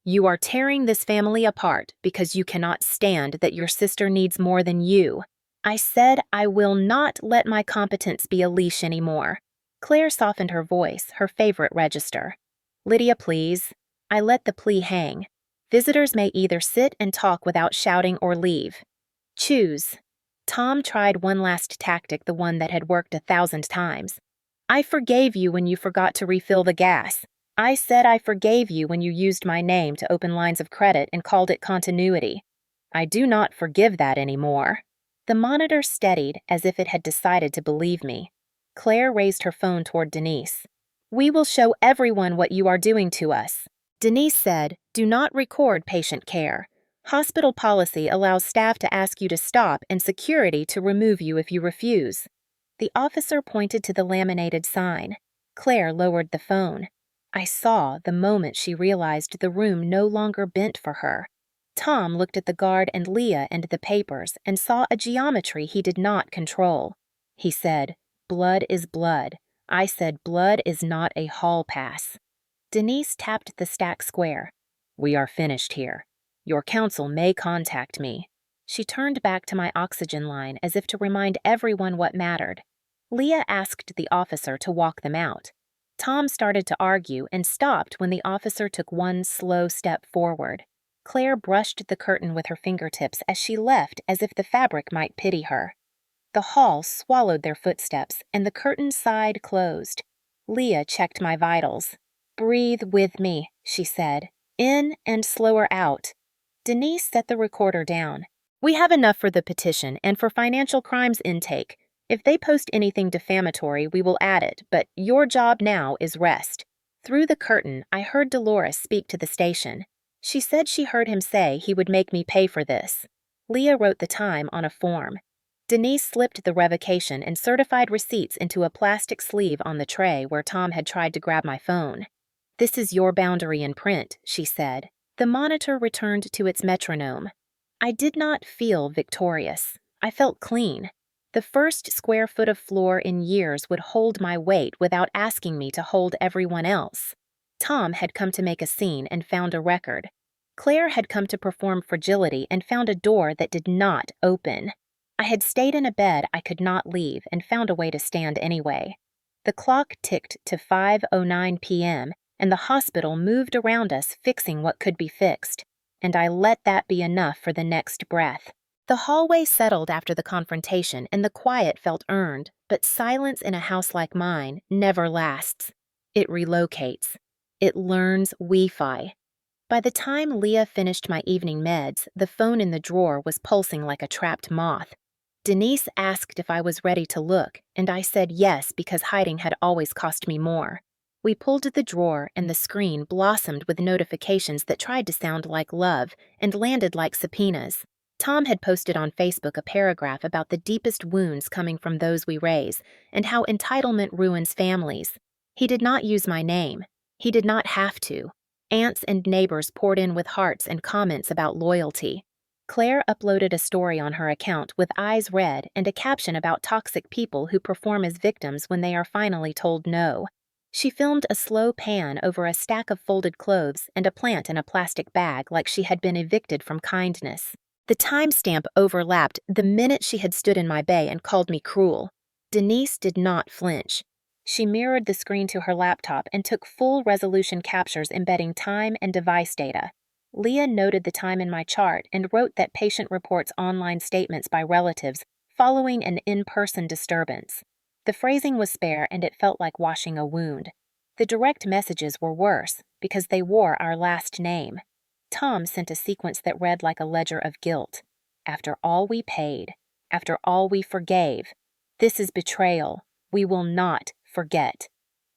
You are tearing this family apart because you cannot stand that your sister needs more than you. I said I will not let my competence be a leash anymore. Claire softened her voice, her favorite register. Lydia, please. I let the plea hang. Visitors may either sit and talk without shouting or leave. Choose. Tom tried one last tactic, the one that had worked 1,000 times. I forgave you when you forgot to refill the gas. I said I forgave you when you used my name to open lines of credit and called it continuity. I do not forgive that anymore. The monitor steadied as if it had decided to believe me. Claire raised her phone toward Denise. We will show everyone what you are doing to us. Denise said, do not record patient care. Hospital policy allows staff to ask you to stop and security to remove you if you refuse. The officer pointed to the laminated sign. Claire lowered the phone. I saw the moment she realized the room no longer bent for her. Tom looked at the guard and Leah and the papers and saw a geometry he did not control. He said, blood is blood. I said blood is not a hall pass. Denise tapped the stack square. We are finished here. Your counsel may contact me. She turned back to my oxygen line as if to remind everyone what mattered. Leah asked the officer to walk them out. Tom started to argue and stopped when the officer took one slow step forward. Claire brushed the curtain with her fingertips as she left, as if the fabric might pity her. The hall swallowed their footsteps, and the curtain side closed. Leah checked my vitals. "Breathe with me," she said. "In and slower out." Denise set the recorder down. "We have enough for the petition and for financial crimes intake. If they post anything defamatory, we will add it, but your job now is rest." Through the curtain, I heard Dolores speak to the station. She said she heard him say he would make me pay for this. Leah wrote the time on a form. Denise slipped the revocation and certified receipts into a plastic sleeve on the tray where Tom had tried to grab my phone. "This is your boundary in print," she said. The monitor returned to its metronome. I did not feel victorious. I felt clean. The first square foot of floor in years would hold my weight without asking me to hold everyone else. Tom had come to make a scene and found a record. Claire had come to perform fragility and found a door that did not open. I had stayed in a bed I could not leave and found a way to stand anyway. The clock ticked to 5:09 p.m., and the hospital moved around us fixing what could be fixed, and I let that be enough for the next breath. The hallway settled after the confrontation, and the quiet felt earned, but silence in a house like mine never lasts. It relocates. It learns Wi-Fi. By the time Leah finished my evening meds, the phone in the drawer was pulsing like a trapped moth. Denise asked if I was ready to look, and I said yes because hiding had always cost me more. We pulled the drawer, and the screen blossomed with notifications that tried to sound like love and landed like subpoenas. Tom had posted on Facebook a paragraph about the deepest wounds coming from those we raise and how entitlement ruins families. He did not use my name. He did not have to. Aunts and neighbors poured in with hearts and comments about loyalty. Claire uploaded a story on her account with eyes red and a caption about toxic people who perform as victims when they are finally told no. She filmed a slow pan over a stack of folded clothes and a plant in a plastic bag like she had been evicted from kindness. The timestamp overlapped the minute she had stood in my bay and called me cruel. Denise did not flinch. She mirrored the screen to her laptop and took full-resolution captures embedding time and device data. Leah noted the time in my chart and wrote that patient reports online statements by relatives following an in-person disturbance. The phrasing was spare and it felt like washing a wound. The direct messages were worse because they wore our last name. Tom sent a sequence that read like a ledger of guilt. "After all we paid, after all we forgave, this is betrayal. We will not forget."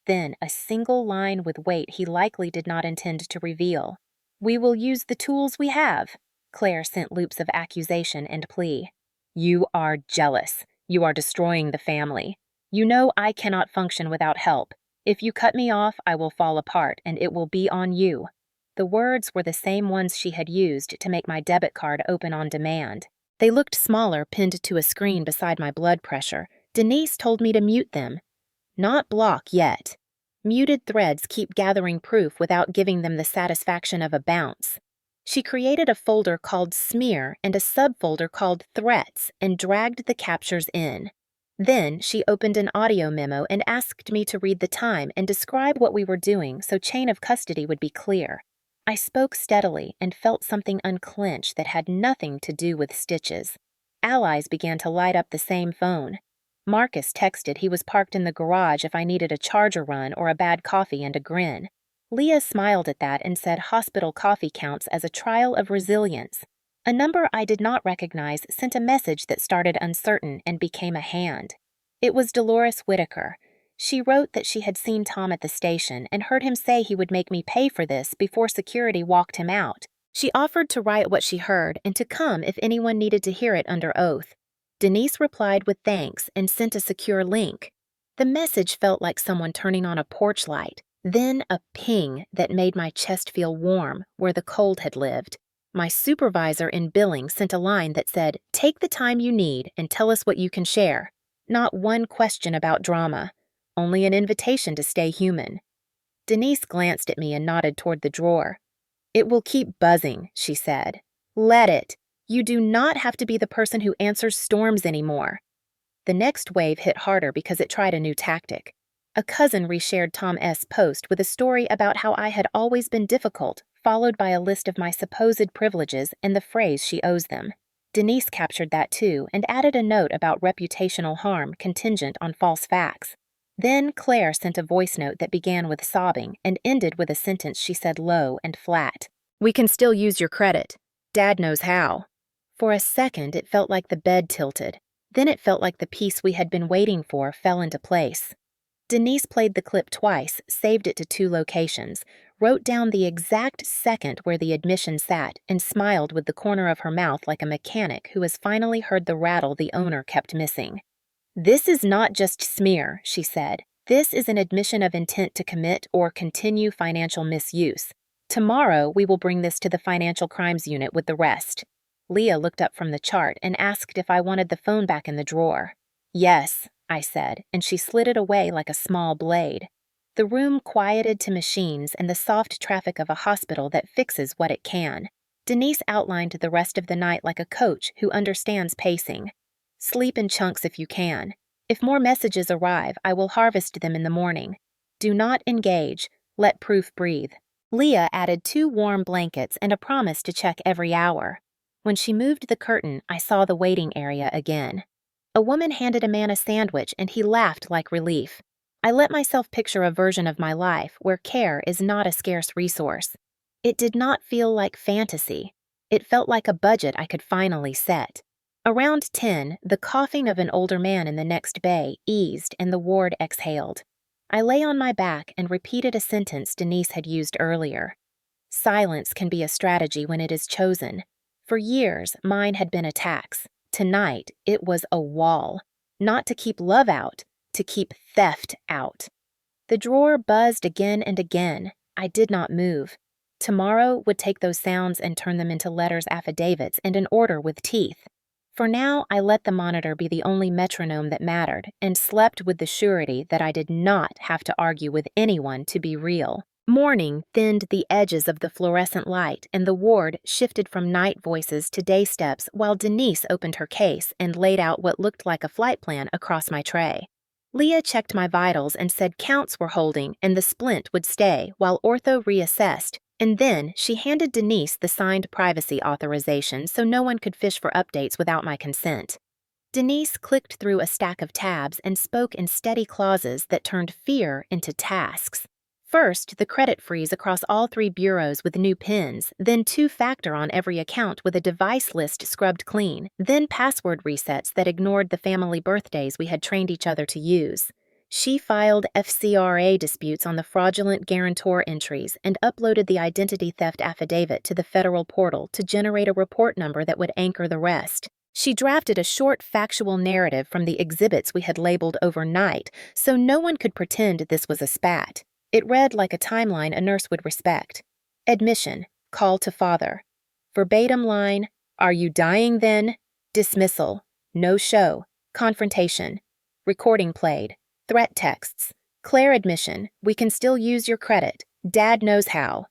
Then a single line with weight he likely did not intend to reveal. "We will use the tools we have." Claire sent loops of accusation and plea. "You are jealous. You are destroying the family. You know I cannot function without help. If you cut me off, I will fall apart, and it will be on you." The words were the same ones she had used to make my debit card open on demand. They looked smaller pinned to a screen beside my blood pressure. Denise told me to mute them. Not block yet. Muted threads keep gathering proof without giving them the satisfaction of a bounce. She created a folder called Smear and a subfolder called Threats and dragged the captures in. Then she opened an audio memo and asked me to read the time and describe what we were doing so chain of custody would be clear. I spoke steadily and felt something unclench that had nothing to do with stitches. Allies began to light up the same phone. Marcus texted he was parked in the garage if I needed a charger run or a bad coffee and a grin. Leah smiled at that and said hospital coffee counts as a trial of resilience. A number I did not recognize sent a message that started uncertain and became a hand. It was Dolores Whitaker. She wrote that she had seen Tom at the station and heard him say he would make me pay for this before security walked him out. She offered to write what she heard and to come if anyone needed to hear it under oath. Denise replied with thanks and sent a secure link. The message felt like someone turning on a porch light, then a ping that made my chest feel warm where the cold had lived. My supervisor in billing sent a line that said, "Take the time you need and tell us what you can share." Not one question about drama, only an invitation to stay human. Denise glanced at me and nodded toward the drawer. "It will keep buzzing," she said. "Let it. You do not have to be the person who answers storms anymore." The next wave hit harder because it tried a new tactic. A cousin reshared Tom S.'s post with a story about how I had always been difficult, followed by a list of my supposed privileges and the phrase she owes them. Denise captured that too and added a note about reputational harm contingent on false facts. Then Claire sent a voice note that began with sobbing and ended with a sentence she said low and flat. "We can still use your credit. Dad knows how." For a second, it felt like the bed tilted. Then it felt like the piece we had been waiting for fell into place. Denise played the clip twice, saved it to 2 locations, wrote down the exact second where the admission sat, and smiled with the corner of her mouth like a mechanic who has finally heard the rattle the owner kept missing. "This is not just smear," she said. "This is an admission of intent to commit or continue financial misuse. Tomorrow, we will bring this to the Financial Crimes Unit with the rest." Leah looked up from the chart and asked if I wanted the phone back in the drawer. "Yes," I said, and she slid it away like a small blade. The room quieted to machines and the soft traffic of a hospital that fixes what it can. Denise outlined the rest of the night like a coach who understands pacing. "Sleep in chunks if you can. If more messages arrive, I will harvest them in the morning. Do not engage. Let proof breathe." Leah added 2 warm blankets and a promise to check every hour. When she moved the curtain, I saw the waiting area again. A woman handed a man a sandwich and he laughed like relief. I let myself picture a version of my life where care is not a scarce resource. It did not feel like fantasy. It felt like a budget I could finally set. Around 10, the coughing of an older man in the next bay eased and the ward exhaled. I lay on my back and repeated a sentence Denise had used earlier. "Silence can be a strategy when it is chosen." For years, mine had been attacks. Tonight, it was a wall. Not to keep love out, to keep theft out. The drawer buzzed again and again. I did not move. Tomorrow would take those sounds and turn them into letters, affidavits, and an order with teeth. For now, I let the monitor be the only metronome that mattered and slept with the surety that I did not have to argue with anyone to be real. Morning thinned the edges of the fluorescent light, and the ward shifted from night voices to day steps while Denise opened her case and laid out what looked like a flight plan across my tray. Leah checked my vitals and said counts were holding and the splint would stay while ortho reassessed, and then she handed Denise the signed privacy authorization so no one could fish for updates without my consent. Denise clicked through a stack of tabs and spoke in steady clauses that turned fear into tasks. First, the credit freeze across all 3 bureaus with new PINs, then 2-factor on every account with a device list scrubbed clean, then password resets that ignored the family birthdays we had trained each other to use. She filed FCRA disputes on the fraudulent guarantor entries and uploaded the identity theft affidavit to the federal portal to generate a report number that would anchor the rest. She drafted a short factual narrative from the exhibits we had labeled overnight so no one could pretend this was a spat. It read like a timeline a nurse would respect. Admission, call to father. Verbatim line, "Are you dying then?" Dismissal, no show, confrontation. Recording played. Threat texts. Claire admission, "We can still use your credit. Dad knows how."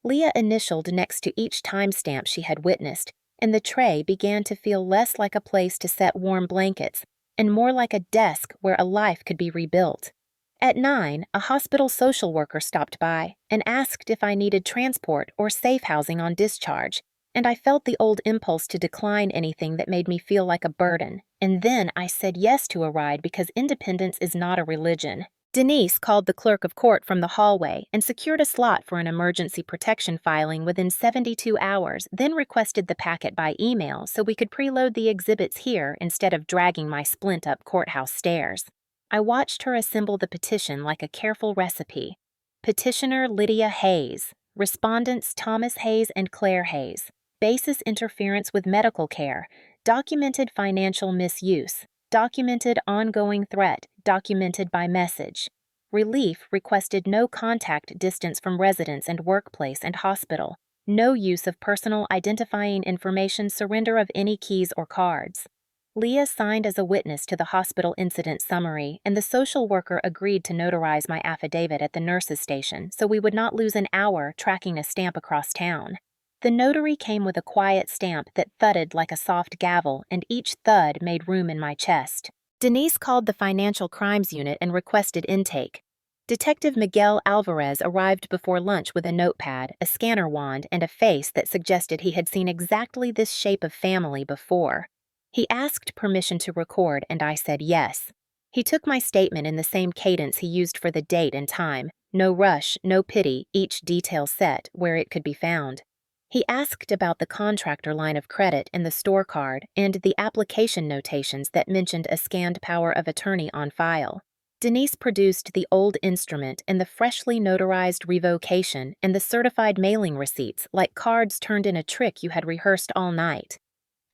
Leah initialed next to each timestamp she had witnessed, and the tray began to feel less like a place to set warm blankets and more like a desk where a life could be rebuilt. At 9, a hospital social worker stopped by and asked if I needed transport or safe housing on discharge, and I felt the old impulse to decline anything that made me feel like a burden, and then I said yes to a ride because independence is not a religion. Denise called the clerk of court from the hallway and secured a slot for an emergency protection filing within 72 hours, then requested the packet by email so we could preload the exhibits here instead of dragging my splint up courthouse stairs. I watched her assemble the petition like a careful recipe. Petitioner Lydia Hayes. Respondents Thomas Hayes and Claire Hayes. Basis interference with medical care. Documented financial misuse. Documented ongoing threat. Documented by message. Relief requested no contact distance from residence and workplace and hospital. No use of personal identifying information, surrender of any keys or cards. Leah signed as a witness to the hospital incident summary, and the social worker agreed to notarize my affidavit at the nurse's station so we would not lose an hour tracking a stamp across town. The notary came with a quiet stamp that thudded like a soft gavel, and each thud made room in my chest. Denise called the Financial Crimes Unit and requested intake. Detective Miguel Alvarez arrived before lunch with a notepad, a scanner wand, and a face that suggested he had seen exactly this shape of family before. He asked permission to record, and I said yes. He took my statement in the same cadence he used for the date and time. No rush, no pity, each detail set where it could be found. He asked about the contractor line of credit and the store card and the application notations that mentioned a scanned power of attorney on file. Denise produced the old instrument and the freshly notarized revocation and the certified mailing receipts like cards turned in a trick you had rehearsed all night.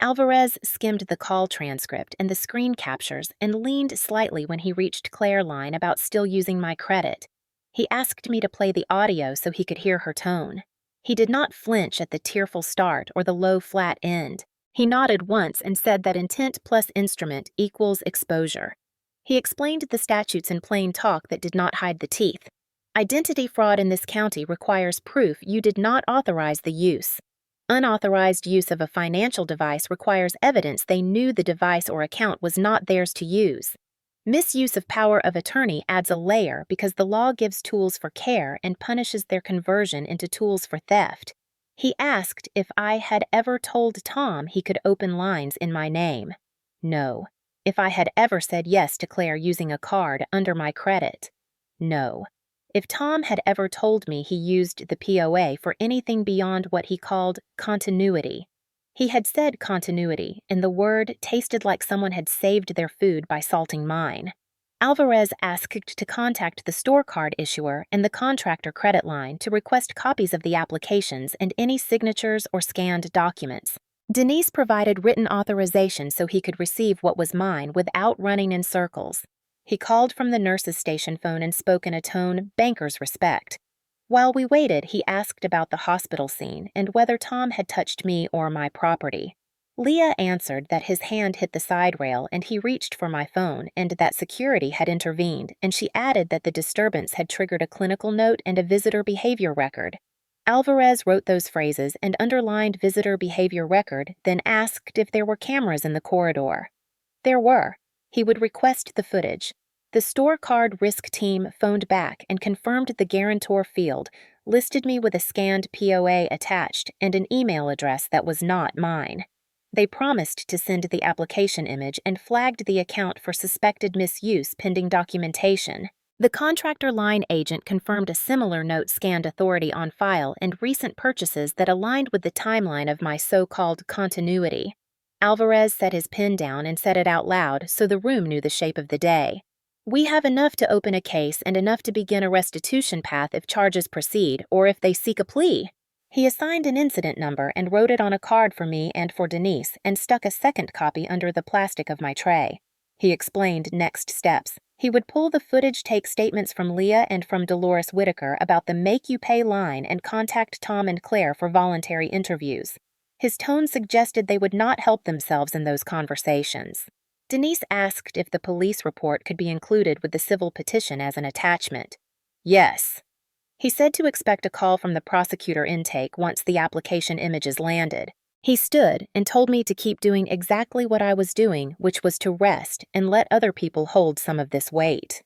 Alvarez skimmed the call transcript and the screen captures and leaned slightly when he reached Claire's line about still using my credit. He asked me to play the audio so he could hear her tone. He did not flinch at the tearful start or the low, flat end. He nodded once and said that intent plus instrument equals exposure. He explained the statutes in plain talk that did not hide the teeth. Identity fraud in this county requires proof you did not authorize the use. Unauthorized use of a financial device requires evidence they knew the device or account was not theirs to use. Misuse of power of attorney adds a layer because the law gives tools for care and punishes their conversion into tools for theft. He asked if I had ever told Tom he could open lines in my name. No. If I had ever said yes to Claire using a card under my credit. No. If Tom had ever told me he used the POA for anything beyond what he called continuity. He had said continuity, and the word tasted like someone had saved their food by salting mine. Alvarez asked to contact the store card issuer and the contractor credit line to request copies of the applications and any signatures or scanned documents. Denise provided written authorization so he could receive what was mine without running in circles. He called from the nurse's station phone and spoke in a tone banker's respect. While we waited, he asked about the hospital scene and whether Tom had touched me or my property. Leah answered that his hand hit the side rail and he reached for my phone and that security had intervened, and she added that the disturbance had triggered a clinical note and a visitor behavior record. Alvarez wrote those phrases and underlined visitor behavior record, then asked if there were cameras in the corridor. There were. He would request the footage. The store card risk team phoned back and confirmed the guarantor field, listed me with a scanned POA attached and an email address that was not mine. They promised to send the application image and flagged the account for suspected misuse pending documentation. The contractor line agent confirmed a similar note scanned authority on file and recent purchases that aligned with the timeline of my so-called continuity. Alvarez set his pen down and said it out loud so the room knew the shape of the day. We have enough to open a case and enough to begin a restitution path if charges proceed or if they seek a plea. He assigned an incident number and wrote it on a card for me and for Denise and stuck a second copy under the plastic of my tray. He explained next steps. He would pull the footage, take statements from Leah and from Dolores Whitaker about the make you pay line and contact Tom and Claire for voluntary interviews. His tone suggested they would not help themselves in those conversations. Denise asked if the police report could be included with the civil petition as an attachment. Yes. He said to expect a call from the prosecutor intake once the application images landed. He stood and told me to keep doing exactly what I was doing, which was to rest and let other people hold some of this weight.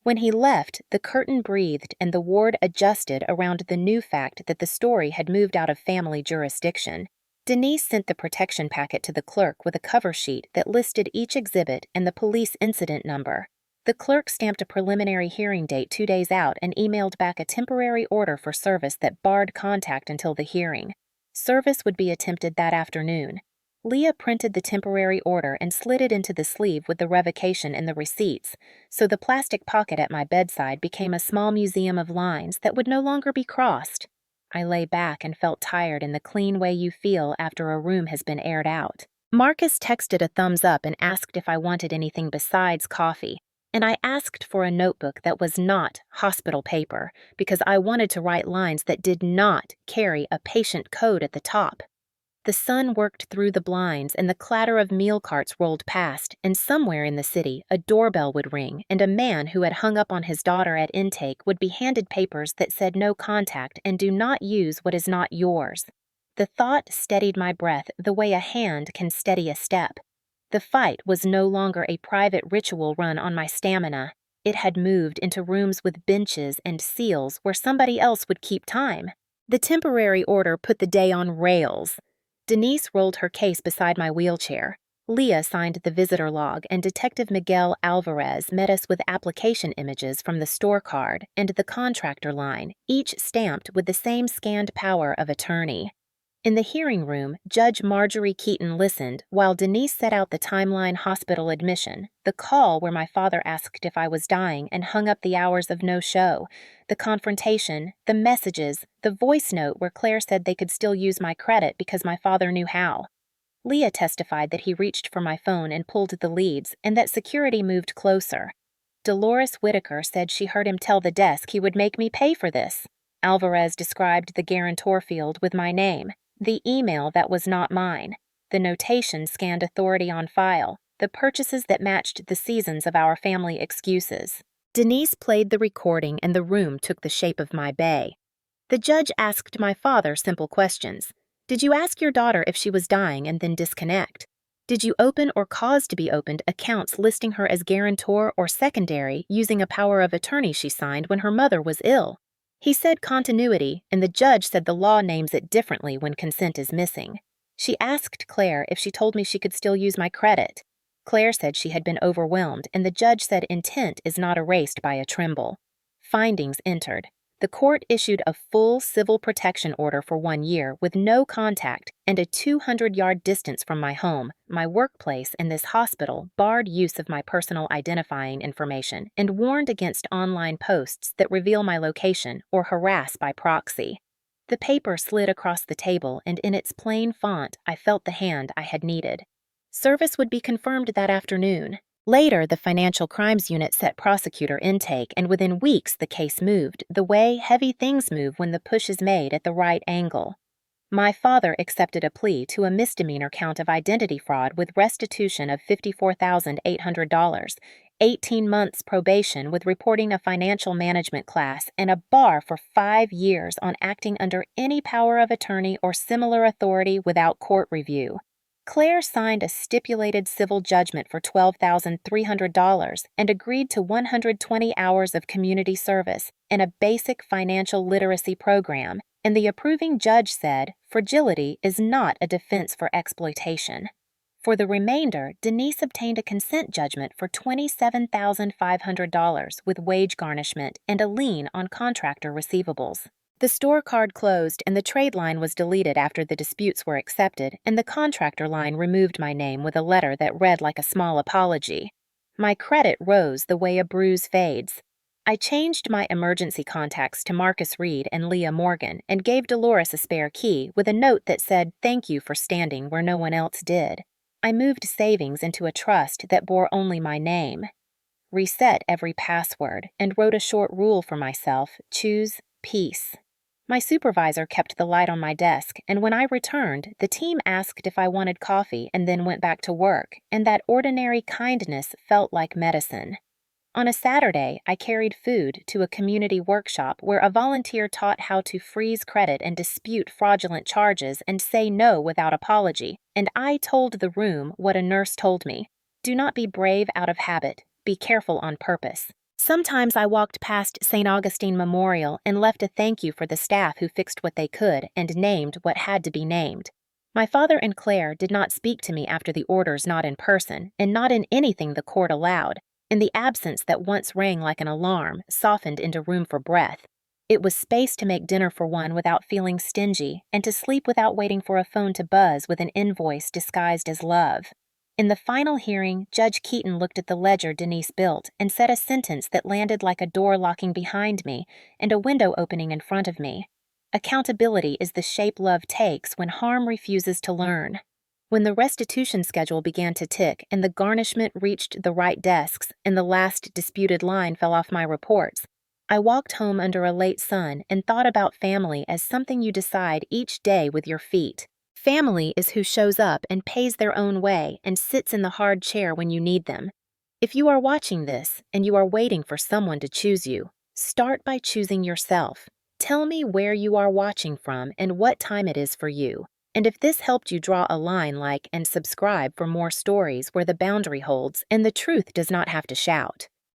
When he left, the curtain breathed and the ward adjusted around the new fact that the story had moved out of family jurisdiction. Denise sent the protection packet to the clerk with a cover sheet that listed each exhibit and the police incident number. The clerk stamped a preliminary hearing date 2 days out and emailed back a temporary order for service that barred contact until the hearing. Service would be attempted that afternoon. Leah printed the temporary order and slid it into the sleeve with the revocation and the receipts, so the plastic pocket at my bedside became a small museum of lines that would no longer be crossed. I lay back and felt tired in the clean way you feel after a room has been aired out. Marcus texted a thumbs up and asked if I wanted anything besides coffee, and I asked for a notebook that was not hospital paper because I wanted to write lines that did not carry a patient code at the top. The sun worked through the blinds and the clatter of meal carts rolled past, and somewhere in the city a doorbell would ring and a man who had hung up on his daughter at intake would be handed papers that said no contact and do not use what is not yours. The thought steadied my breath the way a hand can steady a step. The fight was no longer a private ritual run on my stamina. It had moved into rooms with benches and seals where somebody else would keep time. The temporary order put the day on rails. Denise rolled her case beside my wheelchair. Leah signed the visitor log, and Detective Miguel Alvarez met us with application images from the store card and the contractor line, each stamped with the same scanned power of attorney. In the hearing room, Judge Marjorie Keaton listened while Denise set out the timeline hospital admission, the call where my father asked if I was dying and hung up the hours of no show, the confrontation, the messages, the voice note where Claire said they could still use my credit because my father knew how. Leah testified that he reached for my phone and pulled the leads, and that security moved closer. Dolores Whitaker said she heard him tell the desk he would make me pay for this. Alvarez described the guarantor field with my name, the email that was not mine, the notation scanned authority on file, the purchases that matched the seasons of our family excuses. Denise played the recording and the room took the shape of my bay. The judge asked my father simple questions. Did you ask your daughter if she was dying and then disconnect? Did you open or cause to be opened accounts listing her as guarantor or secondary using a power of attorney she signed when her mother was ill? He said continuity, and the judge said the law names it differently when consent is missing. She asked Claire if she told me she could still use my credit. Claire said she had been overwhelmed, and the judge said intent is not erased by a tremble. Findings entered. The court issued a full civil protection order for 1 year with no contact and a 200-yard distance from my home, my workplace, and this hospital barred use of my personal identifying information and warned against online posts that reveal my location or harass by proxy. The paper slid across the table, and in its plain font, I felt the hand I had needed. Service would be confirmed that afternoon. Later, the Financial Crimes Unit set prosecutor intake, and within weeks the case moved, the way heavy things move when the push is made at the right angle. My father accepted a plea to a misdemeanor count of identity fraud with restitution of $54,800, 18 months probation with reporting a financial management class, and a bar for 5 years on acting under any power of attorney or similar authority without court review. Claire signed a stipulated civil judgment for $12,300 and agreed to 120 hours of community service and a basic financial literacy program, and the approving judge said fragility is not a defense for exploitation. For the remainder, Denise obtained a consent judgment for $27,500 with wage garnishment and a lien on contractor receivables. The store card closed and the trade line was deleted after the disputes were accepted, and the contractor line removed my name with a letter that read like a small apology. My credit rose the way a bruise fades. I changed my emergency contacts to Marcus Reed and Leah Morgan and gave Dolores a spare key with a note that said thank you for standing where no one else did. I moved savings into a trust that bore only my name, reset every password, and wrote a short rule for myself: choose peace. My supervisor kept the light on my desk, and when I returned, the team asked if I wanted coffee and then went back to work, and that ordinary kindness felt like medicine. On a Saturday, I carried food to a community workshop where a volunteer taught how to freeze credit and dispute fraudulent charges and say no without apology, and I told the room what a nurse told me: do not be brave out of habit, be careful on purpose. Sometimes I walked past St. Augustine Memorial and left a thank you for the staff who fixed what they could and named what had to be named. My father and Claire did not speak to me after the orders, not in person, and not in anything the court allowed, and the absence that once rang like an alarm softened into room for breath. It was space to make dinner for one without feeling stingy, and to sleep without waiting for a phone to buzz with an invoice disguised as love. In the final hearing, Judge Keaton looked at the ledger Denise built and said a sentence that landed like a door locking behind me and a window opening in front of me. Accountability is the shape love takes when harm refuses to learn. When the restitution schedule began to tick and the garnishment reached the right desks and the last disputed line fell off my reports, I walked home under a late sun and thought about family as something you decide each day with your feet. Family is who shows up and pays their own way and sits in the hard chair when you need them. If you are watching this and you are waiting for someone to choose you, start by choosing yourself. Tell me where you are watching from and what time it is for you. And if this helped you draw a line, like and subscribe for more stories where the boundary holds and the truth does not have to shout.